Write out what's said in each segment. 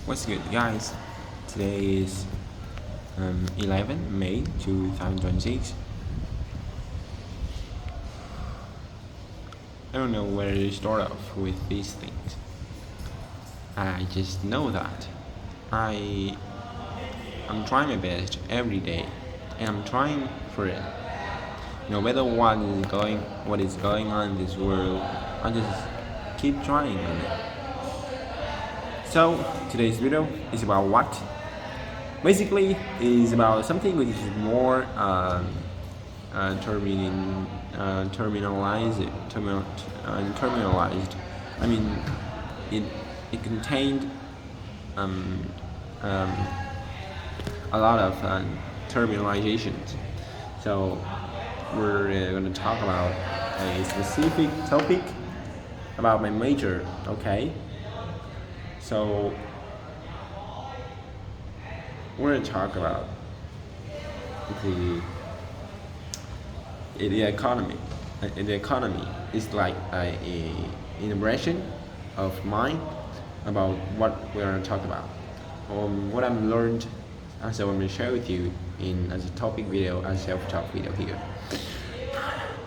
What's good, guys? Today is 11 May 2026. I don't know where to start off with these things. I just know that I'm trying my best every day, and I'm trying for it. No matter what is going on in this world, I just keep trying on it. So today's video is about what? Basically, it is about something which is more terminalized. I mean, it contained a lot of terminalizations. So we're going to talk about a specific topic about my major. Okay. So we're going to talk about the economy. The economy is like an impression of mine about what we're going to talk about. What I've learned, as I'm going to share with you as a topic video, as a self-talk video here.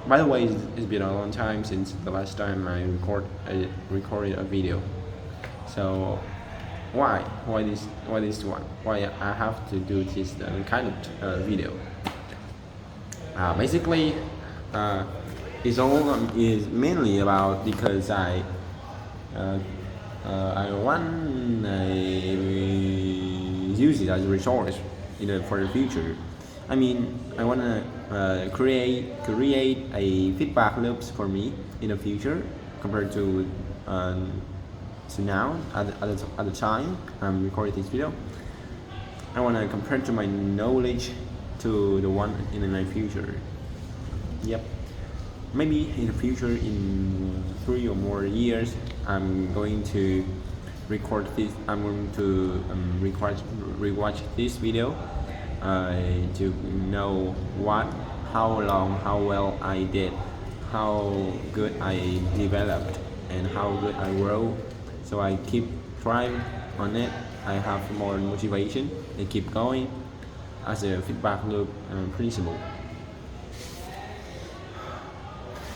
By the way, it's been a long time since the last time I recorded a video. So why this one? Why I have to do this kind of video? Basically, is mainly about because I want to use it as a resource, for the future. I mean, I want to create a feedback loops for me in the future compared to now at the time I'm recording this video. I want to compare to my knowledge to the one in my future. Yep. Maybe in the future, in 3 or more years, I'm going to record this. I'm going to rewatch this video to know how well I did, how good I developed, and how good I grow. So I keep trying on it. I have more motivation and keep going as a feedback loop principle.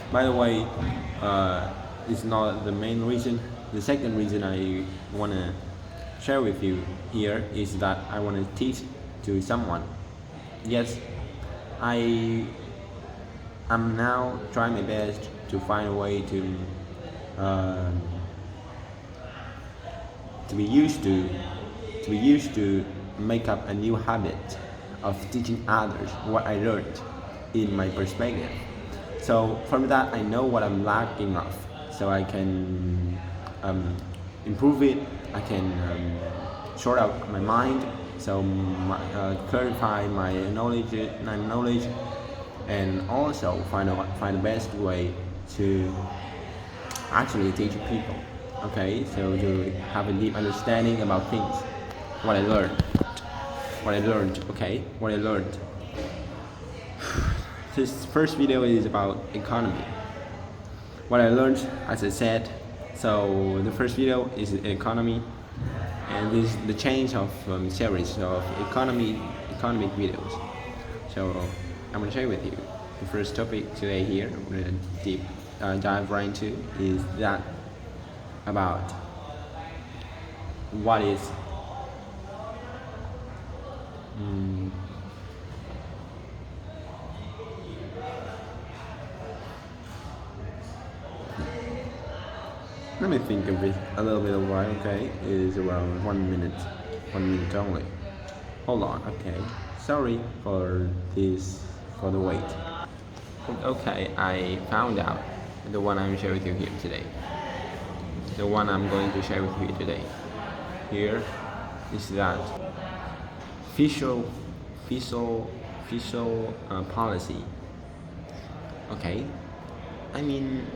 By the way, it's not the main reason. The second reason I want to share with you here is that I want to teach to someone. Yes, I am now trying my best to find a way to be used to make up a new habit of teaching others what I learned in my perspective. So from that, I know what I'm lacking of, so I can improve it. I can sort out my mind, so clarify my knowledge, and also find the best way to actually teach people. Okay, so to have a deep understanding about things, what I learned. This first video is about economy. What I learned, as I said. So the first video is economy, and this is the change of series of economic videos. So I'm gonna share with you the first topic today here. I'm gonna deep dive right into is that about what is let me think of it a little bit of while. Okay, it is around 1 minute only. Hold on. Okay, sorry for the wait. Okay, I found out the one I'm sharing with you here today. The one I'm going to share with you today here is that fiscal policy. Okay, I mean,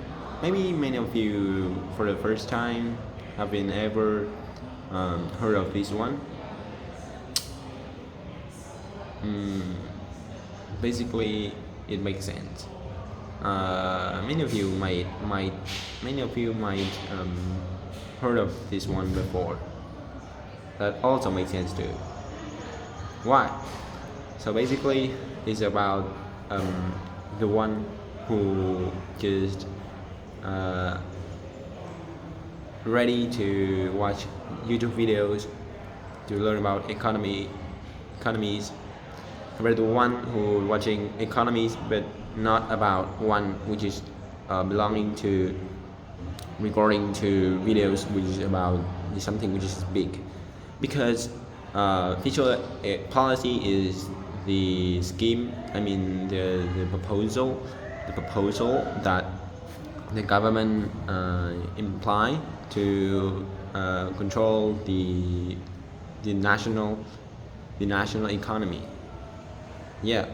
maybe many of you for the first time have been ever heard of this one. Basically, it makes sense. Many of you might heard of this one before. that also makes sense too. Why? So basically, it's about the one who just ready to watch YouTube videos to learn about economies, compared to one who watching economies but not about one which is belonging to recording to videos which is about something which is big, because fiscal policy is the scheme. I mean the proposal that the government imply to control the national economy. Yeah,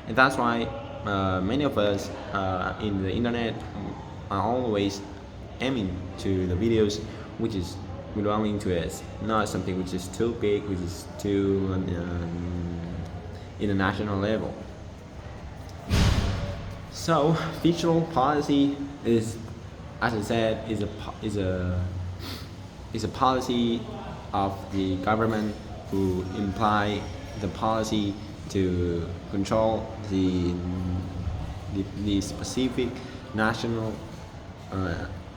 and that's why many of us in the internet are always aiming to the videos which is belonging to us, not something which is too big, which is too international level. So fiscal policy is, as I said, is a policy of the government who imply the policy to control the specific national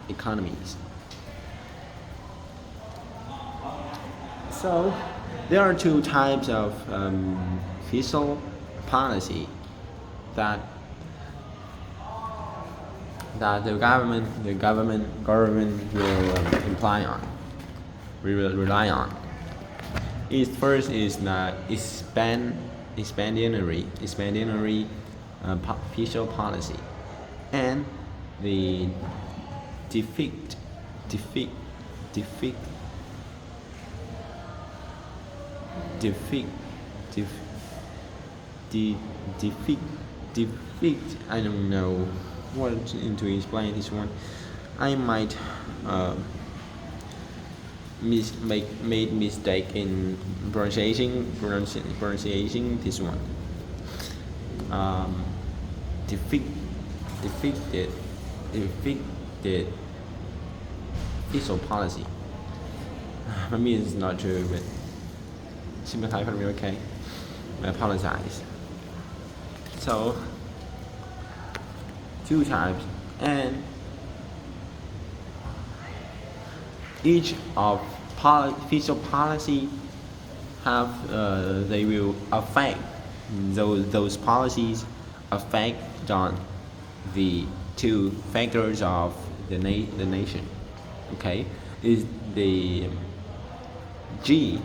economies. So there are two types of fiscal policy that the government will imply on, we will rely on. First is that expansionary fiscal policy, and the defeat I don't know what to explain this one. I might made mistake in pronunciation this one. Defeated fiscal policy. Maybe it's not true, but simplify for me, okay? I apologize. So two types, and each of fiscal policy have they will affect those policies affect on the two factors of the nation. Okay, is the G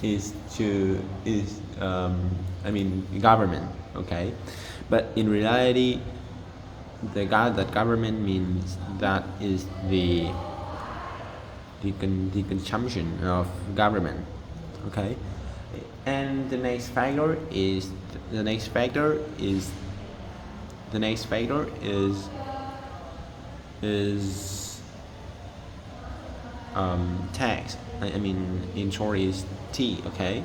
is government. Okay, but in reality, that government means that is the consumption of government. Okay, and the next factor is tax. I mean, in short, is T. Okay,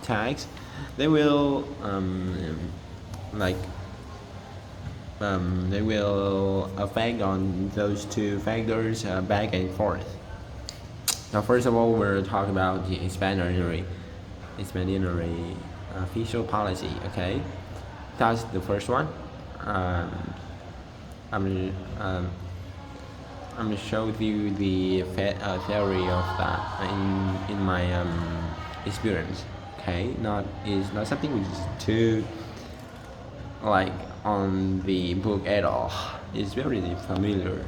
tax. They will they will affect on those two factors back and forth. Now, first of all, we're talking about the expansionary fiscal policy. Okay, that's the first one. I'm gonna show you the theory of that in my experience. Okay, is not something which is too like on the book at all. It's very familiar.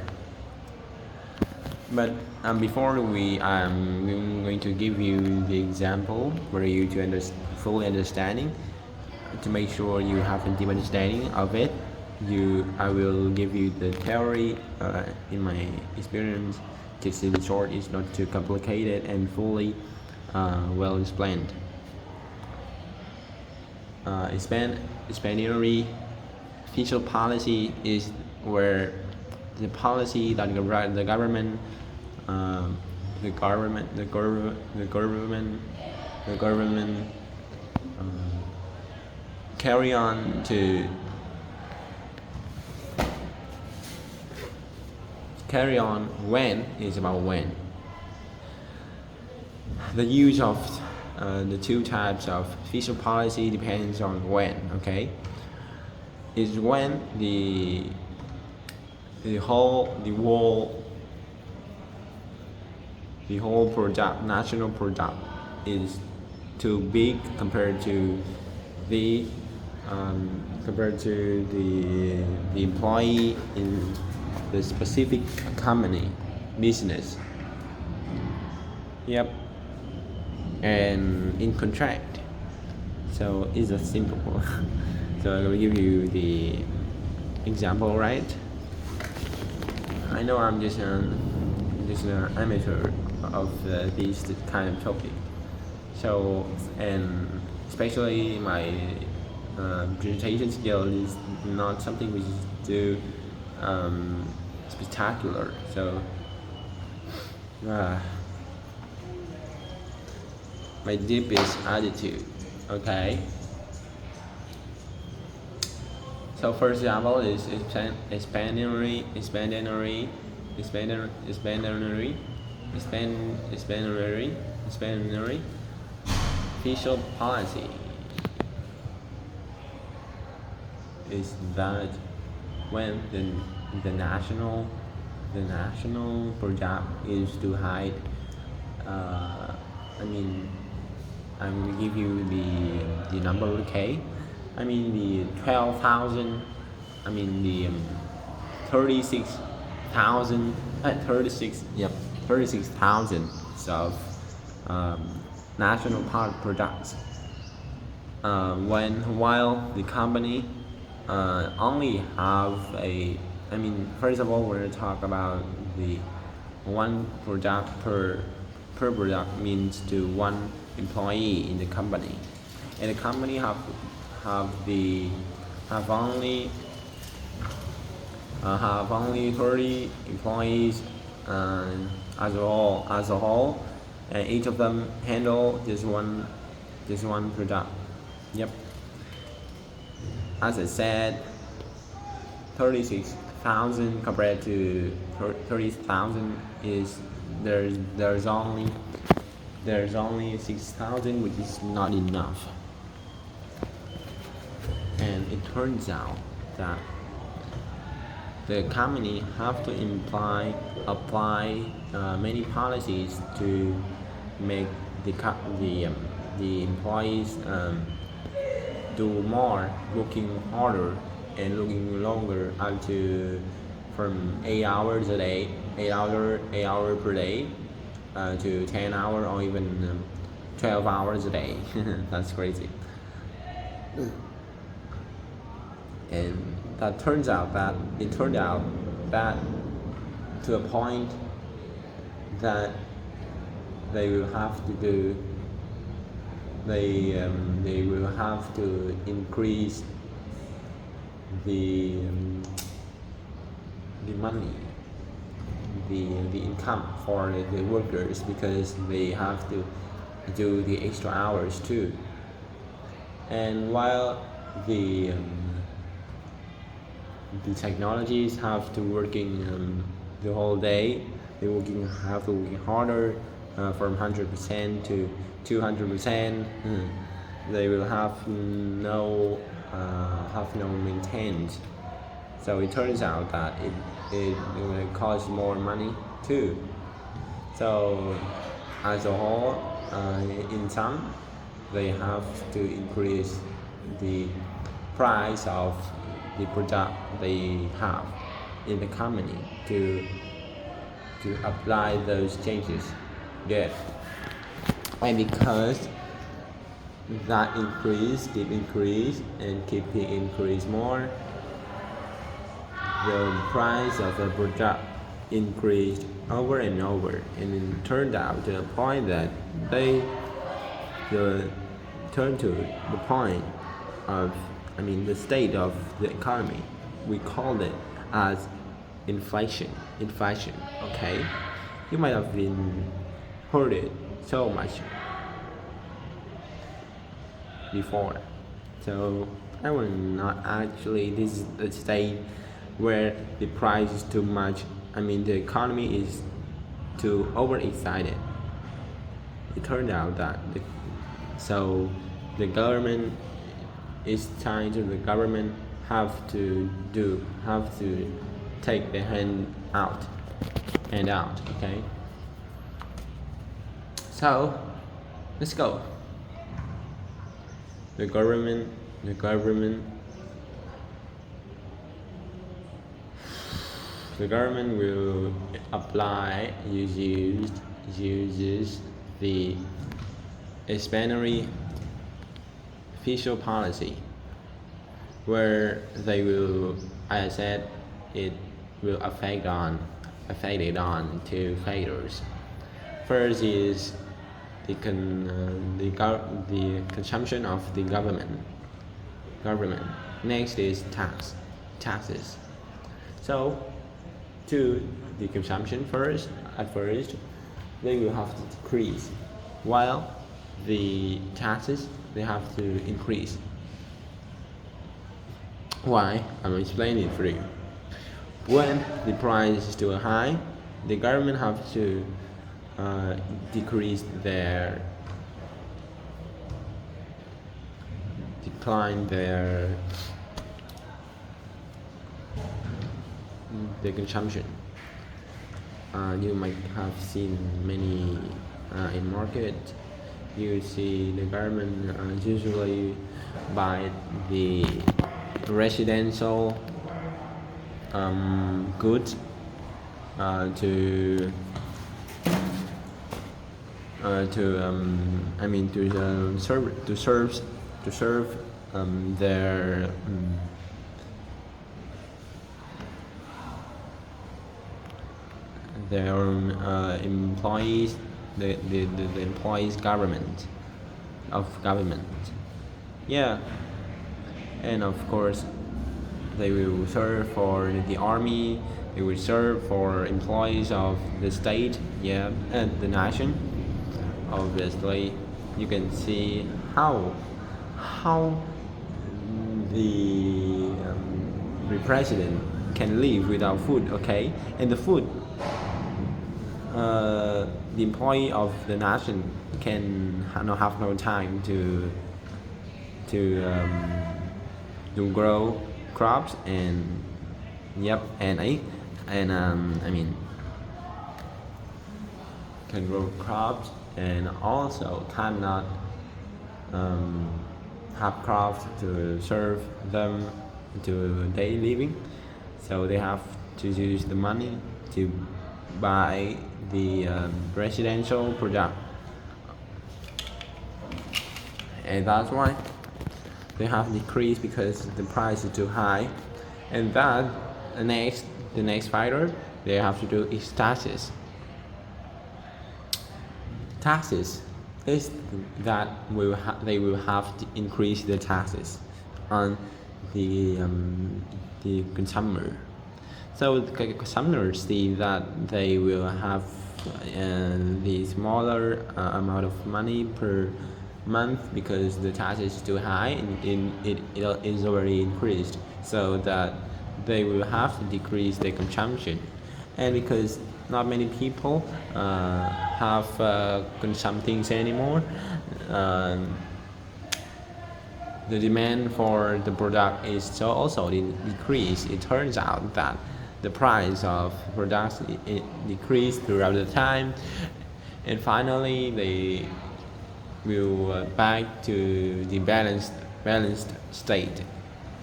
But before I'm going to give you the example for you to fully understanding, to make sure you have a deep understanding of it. I will give you the theory in my experience. Just in short, it's not too complicated and fully well explained. Expansionary fiscal policy is where the policy that the government carry on to when is about when. The use of the two types of fiscal policy depends on when. Okay, is when the whole product, national product, is too big compared to the the employee in the specific company business. Yep. And in contract, so it's a simple. So I will give you the example, right? I know I'm just an amateur of this kind of topic. So, and especially my presentation skill is not something which is too spectacular. So, my deepest attitude. Okay. So for example, is expansionary fiscal policy is that when the national product is too high. I'm gonna give you the number, okay? I mean the 12,000. I mean the 36,000. 36,000 of national products. While the company only have a. I mean, first of all, we're gonna talk about the one product per product means to one employee in the company, and the company have only 30 employees as a whole, and each of them handle this one product. Yep. As I said, 36,000 compared to 30,000 is there's only 6,000, which is not enough. And it turns out that the company have to apply many policies to make the employees do more, working harder and looking longer, up to from 8 hours a day, 8 hour per day, to 10 hours or even 12 hours a day. That's crazy. And it turned out that to a point that they will have to increase the money, the income for the workers, because they have to do the extra hours too. And while the technologies have to working the whole day, they have to work harder, from 100% to 200%. They will have no maintenance. So it turns out that it will cost more money too. So as a whole, in sum, they have to increase the price of the product they have in the company to apply those changes. Yeah. And because that keep increase more, the price of the product increased over and over, and it turned out to the point that they turn to the point of, the state of the economy. We call it as inflation. Okay, you might have been heard it so much before. So I will not actually. This is the state where the price is too much. The economy is too overexcited. it turned out that so the government it's time to the government have to take the hand out, okay. So let's go. The government will uses the expansionary fiscal policy, where they will, as I said, it will affect it on two factors. First is the consumption of the government. Next is taxes. So, to the consumption at first, they will have to decrease, while the taxes they have to increase. Why? I'm explaining it for you. When the price is too high, the government have to decline their the consumption. You might have seen many in market. You see the government usually buy the residential goods to serve their employees, the employees government. Yeah, and of course they will serve for the army, they will serve for employees of the state, yeah, and the nation. Obviously you can see how the president can live without food, okay, and the food the employee of the nation can have no time to grow crops and eat, and can grow crops and also cannot have crops to serve them to daily living, so they have to use the money to buy the residential product, and that's why they have decreased, because the price is too high. And that the next factor they have to do is taxes. Taxes is that they will have to increase the taxes on the consumer. So the consumers see that they will have the smaller amount of money per month, because the tax is too high and it is already increased, so that they will have to decrease their consumption. And because not many people have consume things anymore, the demand for the product is so also decreased. It turns out that the price of products it decreased throughout the time, and finally they will back to the balanced state.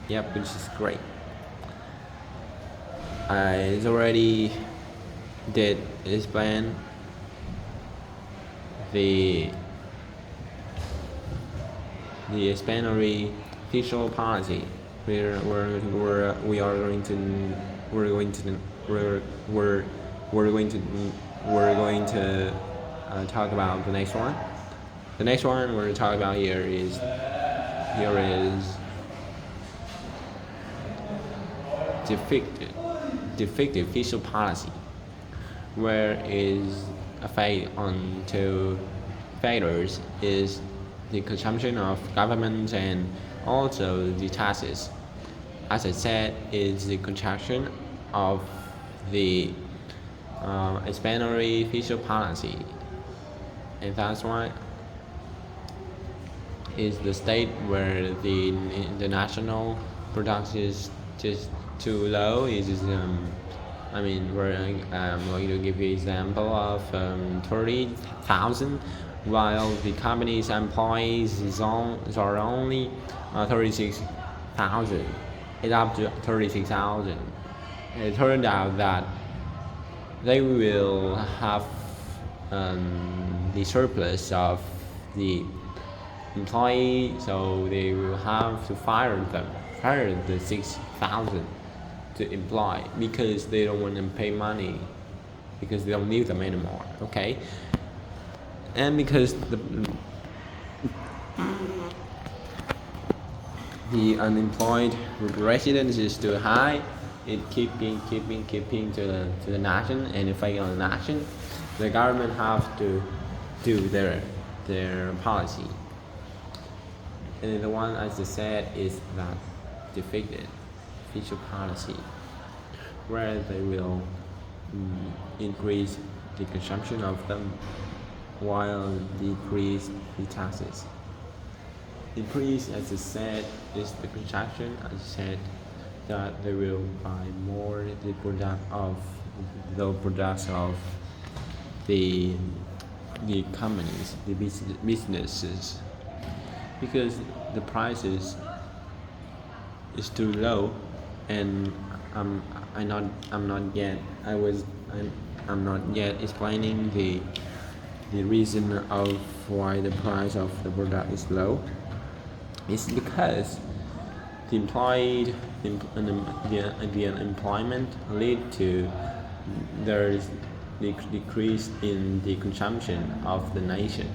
Yep, which is great. I already did explain the expansionary fiscal policy. We're going to talk about the next one. The next one we're talking about here is defective fiscal policy, where is affect on two factors is the consumption of government and also the taxes. As I said, is the contraction of the expansionary fiscal policy. and that's why is the state where the national production is just too low. Is I mean, I'm going to give you example of 30,000, while the company's employees are only 36,000. It's up to 36,000. It turned out that they will have the surplus of the employee, so they will have to fire the 6,000 to employ because they don't want to pay money because they don't need them anymore. Okay, and because the unemployed residents is too high, it keeping to the nation, and if I go to nation, the government have to do their policy. And the one, as I said, is that defeated fiscal policy, where they will increase the consumption of them while decrease the taxes. Increase, as I said, is the consumption. As I said, that they will buy more the products of the companies, the businesses, because the prices is too low, and I'm not yet explaining the reason of why the price of the product is low. It's because the unemployment lead to there's decrease in the consumption of the nation,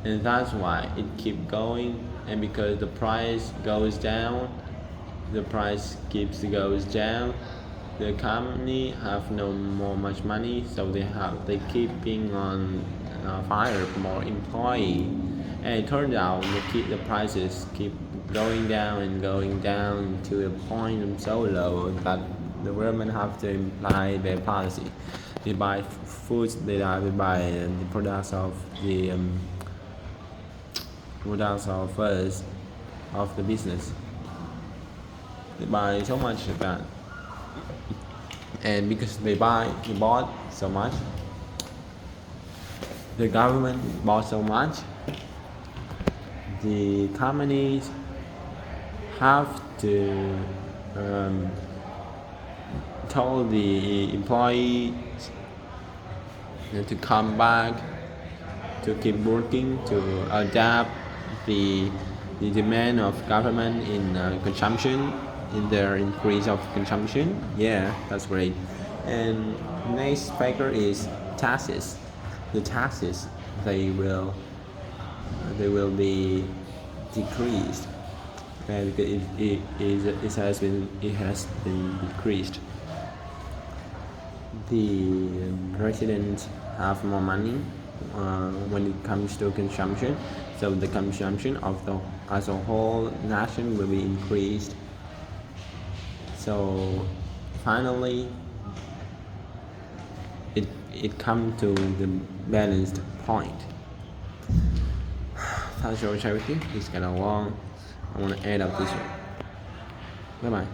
and that's why it keep going. And because the price goes down, the price goes down, the company have no more much money, so they keeping on fire for more employee, and it turned out the prices keep going down and going down to a point so low that the government have to imply their policy. They buy foods, they buy the products of the us of the business. They buy so much of that, and because they bought so much, the government bought so much, the companies have to told the employees to come back, to keep working, to adapt the demand of government in consumption, in their increase of consumption. Yeah, that's great. And next factor is taxes. The taxes, they will be decreased, because it has been decreased. The residents have more money when it comes to consumption, so the consumption as a whole nation will be increased. So finally, it comes to the balanced point. That's all I share with you. It's kind of long. I want to add up this one. Bye bye.